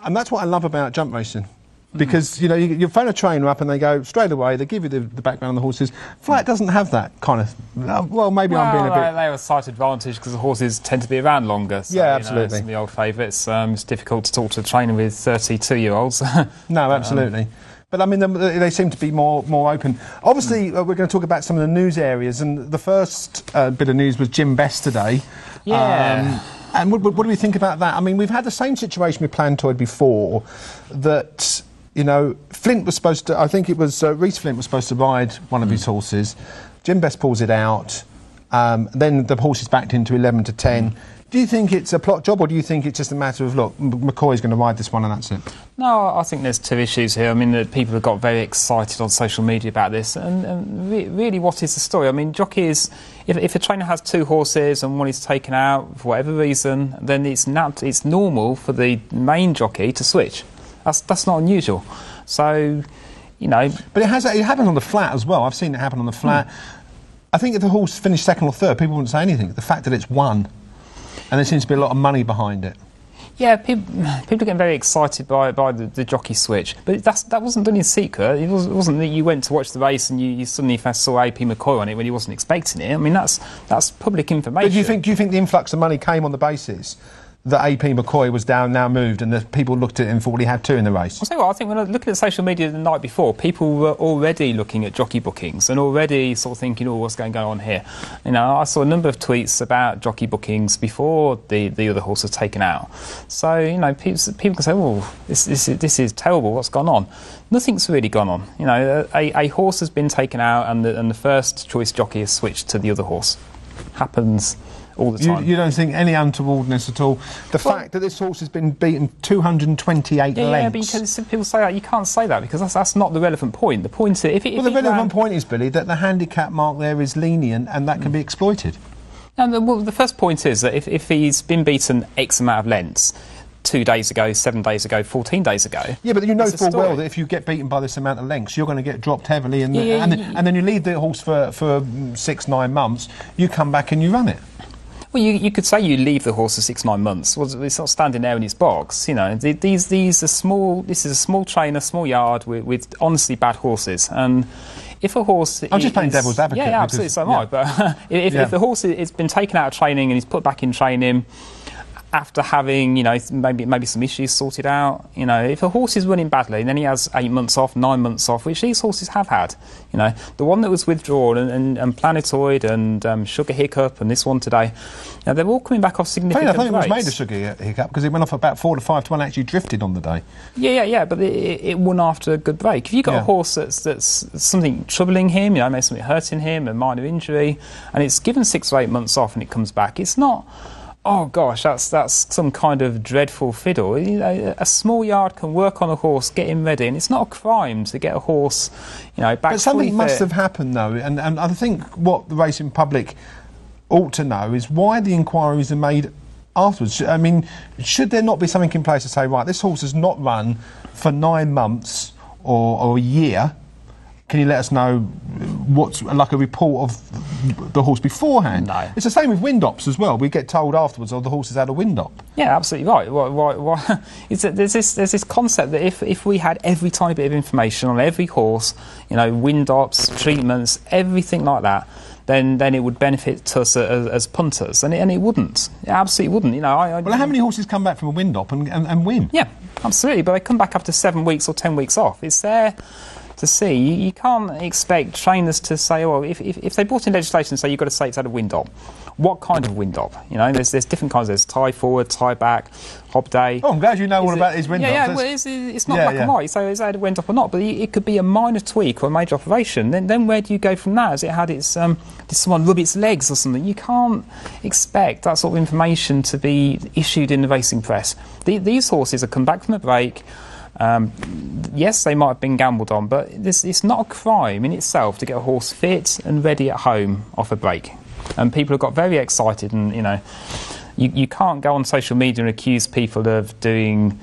And that's what I love about jump racing. Because, you know, you phone a trainer up and they go straight away, they give you the background on the horses. Flight doesn't have that kind of... Well, maybe I'm being a bit... They have a slight advantage because the horses tend to be around longer. So, yeah, absolutely. Some of the old favourites, it's difficult to talk to a trainer with 32-year-olds. No, absolutely. But, I mean, they seem to be more open. Obviously, we're going to talk about some of the news areas, and the first bit of news was Jim Best today. Yeah. And what do we think about that? I mean, we've had the same situation with Plantoid before, that... You know, Flint was supposed to... I think it was Reece Flint was supposed to ride one of his horses. Jim Best pulls it out. Then the horse is backed into 11 to 10. Do you think it's a plot job, or do you think it's just a matter of, look, McCoy's going to ride this one and that's it? No, I think there's two issues here. I mean, that people have got very excited on social media about this. And really, what is the story? I mean, jockeys... If a trainer has two horses and one is taken out for whatever reason, then it's normal for the main jockey to switch. That's not unusual. So, you know... But it happens on the flat as well. I've seen it happen on the flat. I think if the horse finished second or third, people wouldn't say anything. The fact that it's won, and there seems to be a lot of money behind it. Yeah, people are getting very excited by the jockey switch. But that wasn't done in secret. It wasn't that you went to watch the race and you suddenly saw AP McCoy on it when you wasn't expecting it. I mean, that's public information. But do you think the influx of money came on the basis that AP McCoy was now moved, and that people looked at him and thought he had two in the race? I'll tell you what, I think when I was looking at social media the night before, people were already looking at jockey bookings and already sort of thinking, oh, what's going on here? You know, I saw a number of tweets about jockey bookings before the other horse was taken out. So, you know, people can say, oh, this is terrible, what's gone on? Nothing's really gone on. You know, a horse has been taken out and the first choice jockey has switched to the other horse. Happens all the time. You don't think any untowardness at all? The fact that this horse has been beaten 228 lengths. Yeah, because people say that. You can't say that because that's not the relevant point. The point is... the relevant point is, Billy, that the handicap mark there is lenient and that can be exploited. And the first point is that if he's been beaten X amount of lengths 2 days ago, 7 days ago, 14 days ago... Yeah, but you know full well that if you get beaten by this amount of lengths, you're going to get dropped heavily and then you leave the horse for 6-9 months, you come back and you run it. Well, you could say you leave the horse for 6-9 months. Well, it's not standing there in his box. You know, these are small. This is a small trainer, small yard with honestly bad horses. And if a horse, I'm just playing devil's advocate. Yeah, absolutely, so am I. But if the horse has been taken out of training and he's put back in training after having, you know, maybe some issues sorted out, you know, if a horse is running badly and then he has 8 months off, 9 months off, which these horses have had, you know, the one that was withdrawn and Planetoid and Sugar Hiccup and this one today, now they're all coming back off significant I think it was breaks. made a Sugar Hiccup because it went off about 4 to 5 to 1, actually drifted on the day. Yeah, but it won after a good break. If you've got a horse that's something troubling him, you know, maybe something hurting him, a minor injury, and it's given 6 or 8 months off and it comes back, it's not... Oh gosh, that's some kind of dreadful fiddle. You know, a small yard can work on a horse, get him ready, and it's not a crime to get a horse, you know, back. But something must have happened though, and I think what the racing public ought to know is why the inquiries are made afterwards. I mean, should there not be something in place to say, right, this horse has not run for 9 months or a year? Can you let us know what's like a report of the horse beforehand? No. It's the same with wind-ops as well. We get told afterwards, oh, the horse has had a wind-op. Yeah, absolutely right. Why? There's this concept that if we had every tiny bit of information on every horse, you know, wind-ops, treatments, everything like that, then it would benefit us as punters, and it wouldn't. It absolutely wouldn't. You know, well, how many horses come back from a wind-op and win? Yeah, absolutely. But they come back after 7 weeks or 10 weeks off. It's there to see. You can't expect trainers to say, well, if they brought in legislation and say you've got to say it's had a wind-op, what kind of wind-op? You know, there's different kinds. There's tie forward, tie back, hob day. Oh, I'm glad you know all about these wind-ops. Yeah, well, it's not black and white, so is it had a wind-op or not? But it could be a minor tweak or a major operation. Then where do you go from that? Has it had its... did someone rub its legs or something? You can't expect that sort of information to be issued in the racing press. These horses have come back from a break. Yes, they might have been gambled on, but it's not a crime in itself to get a horse fit and ready at home off a break. And people have got very excited, and you know, you can't go on social media and accuse people of doing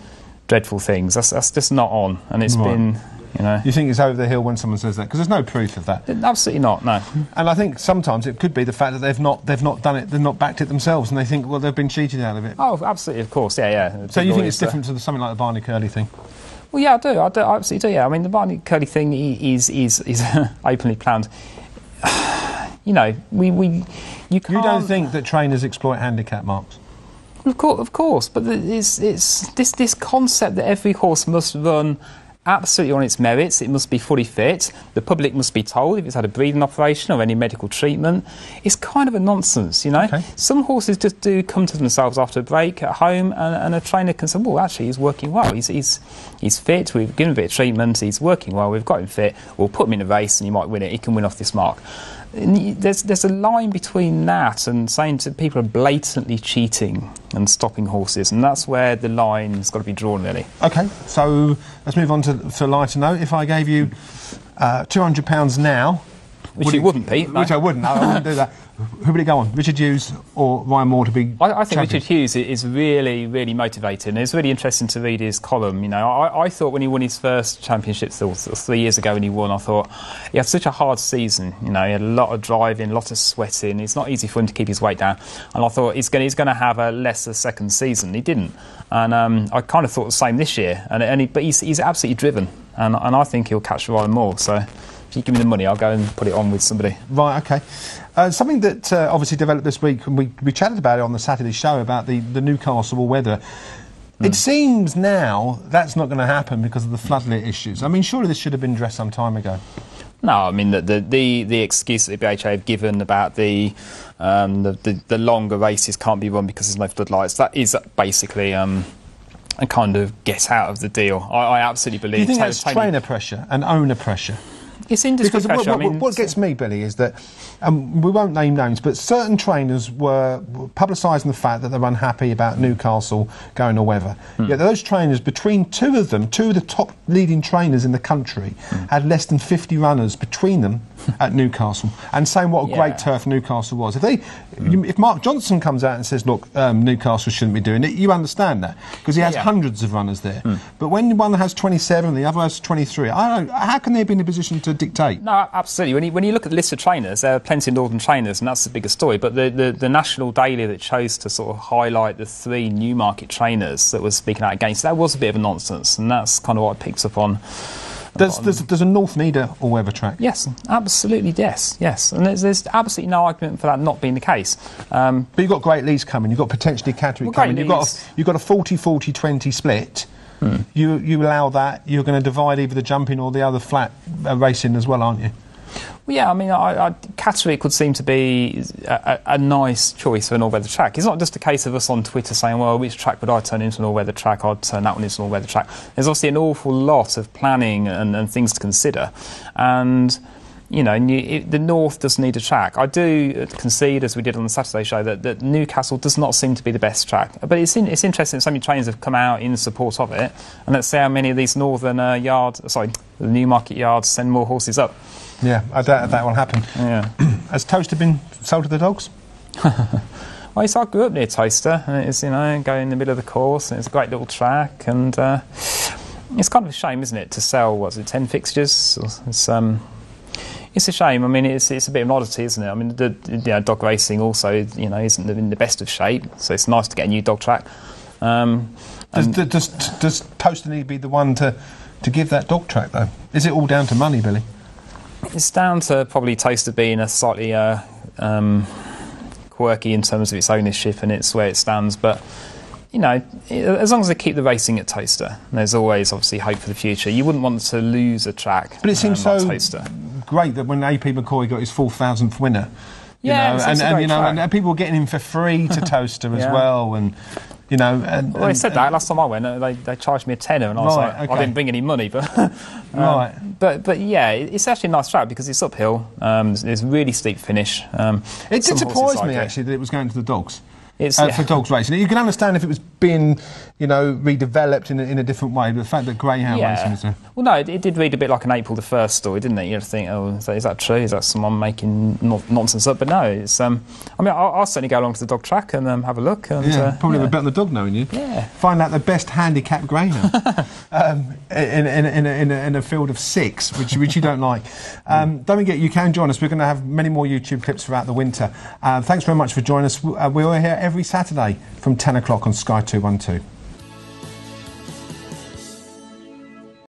dreadful things. That's just not on, and it's been You know, you think it's over the hill when someone says that, because there's no proof of that. Absolutely not. No. And I think sometimes it could be the fact that they've not done it, they've not backed it themselves, and they think, well, they've been cheated out of it. Oh, absolutely, of course, yeah. So you think it's different to something like the Barney Curley thing? Well, yeah, I do. I absolutely do. Yeah, I mean, the Barney Curley thing is openly planned. You know, you can't. You don't think that trainers exploit handicap marks? Of course, but it's this concept that every horse must run absolutely on its merits. It must be fully fit. The public must be told if it's had a breeding operation or any medical treatment. It's kind of a nonsense, you know. Okay. Some horses just do come to themselves after a break at home, and a trainer can say, well, actually, he's working well. He's fit. We've given him a bit of treatment. He's working well. We've got him fit. We'll put him in a race, and he might win it. He can win off this mark. There's a line between that and saying that people are blatantly cheating and stopping horses, and that's where the line's got to be drawn, really. OK, so let's move on to a lighter note. If I gave you £200 now... Which you wouldn't, Pete. No. Which I wouldn't. I wouldn't do that. Who would it go on? Richard Hughes or Ryan Moore to be I think champion? Richard Hughes is really, really motivating. It's really interesting to read his column. You know, I thought when he won his first championships 3 years ago when he won, I thought he had such a hard season. You know, he had a lot of driving, a lot of sweating. It's not easy for him to keep his weight down. And I thought he's going to have a lesser second season. He didn't. And I kind of thought the same this year. But he's absolutely driven. And I think he'll catch Ryan Moore. So if you give me the money, I'll go and put it on with somebody. Right, OK. Something that obviously developed this week, and we chatted about it on the Saturday show, about the Newcastle weather. It seems now that's not going to happen because of the floodlit issues. I mean, surely this should have been addressed some time ago. No, I mean, the excuse that the BHA have given about the longer races can't be run because there's no floodlights, that is basically a kind of get out of the deal. I absolutely believe... Do you think that's trainer pressure and owner pressure? It's industry pressure. What gets me, Billy, is that, we won't name names, but certain trainers were publicising the fact that they're unhappy about Newcastle going all weather. Yet those trainers, between two of the top leading trainers in the country, had less than 50 runners between them at Newcastle, and saying what a great turf Newcastle was. If Mark Johnson comes out and says, look, Newcastle shouldn't be doing it, you understand that, because he has hundreds of runners there. But when one has 27 and the other has 23, I don't know, how can they be in a position to dictate? No, absolutely. When you look at the list of trainers, there are plenty of northern trainers, and that's the bigger story. But the National Daily that chose to sort of highlight the 3 Newmarket trainers that was speaking out against, that was a bit of a nonsense, and that's kind of what I picked up on. Does a North need a all-weather track? Yes, absolutely, yes. And there's absolutely no argument for that not being the case. But you've got Great Leys coming, you've got potentially Catterick coming, you've got a 40-40-20 split. You allow that, you're going to divide either the jumping or the other flat racing as well, aren't you? Well, yeah, I mean, Catterick would seem to be a nice choice for an all-weather track. It's not just a case of us on Twitter saying, well, which track would I turn into an all-weather track? I'd turn that one into an all-weather track. There's obviously an awful lot of planning and things to consider. And, you know, the North does need a track. I do concede, as we did on the Saturday show, that Newcastle does not seem to be the best track. But it's interesting that so many trainers have come out in support of it. And let's see how many of these northern the Newmarket yards send more horses up. Yeah, I doubt that will happen. Yeah. Has Toaster been sold to the dogs? Well, I grew up near Toaster, and it's, you know, going in the middle of the course, and it's a great little track, and it's kind of a shame, isn't it, to sell, 10 fixtures? It's a shame. I mean, it's a bit of an oddity, isn't it? I mean, dog racing also, you know, isn't in the best of shape, so it's nice to get a new dog track. Does Toaster need to be the one to give that dog track, though? Is it all down to money, Billy? It's down to probably Toaster being a slightly quirky in terms of its ownership and its where it stands, but you know, as long as they keep the racing at Toaster, there's always obviously hope for the future. You wouldn't want to lose a track. But it seems like so Toaster. Great that when AP McCoy got his 4,000th winner, and people were getting him for free to Toaster as well, and you know. Well, they said that last time I went. They charged me a tenner, and I was I didn't bring any money, but But yeah, it's actually a nice track because it's uphill. There's a really steep finish. It did surprise me actually that it was going to the dogs. For dogs racing. You can understand if it was been, redeveloped in a different way. The fact that greyhound racing is well, no, it did read a bit like an April the 1st story, didn't it? You think, is that true? Is that someone making nonsense up? But no, it's. I'll certainly go along to the dog track and have a look. And, probably have a bet on the dog, knowing you. Yeah. Find out the best handicapped greyhound in a field of 6, which you don't like. Don't forget, you can join us. We're going to have many more YouTube clips throughout the winter. Thanks very much for joining us. We're here every Saturday from 10 o'clock on Sky 212.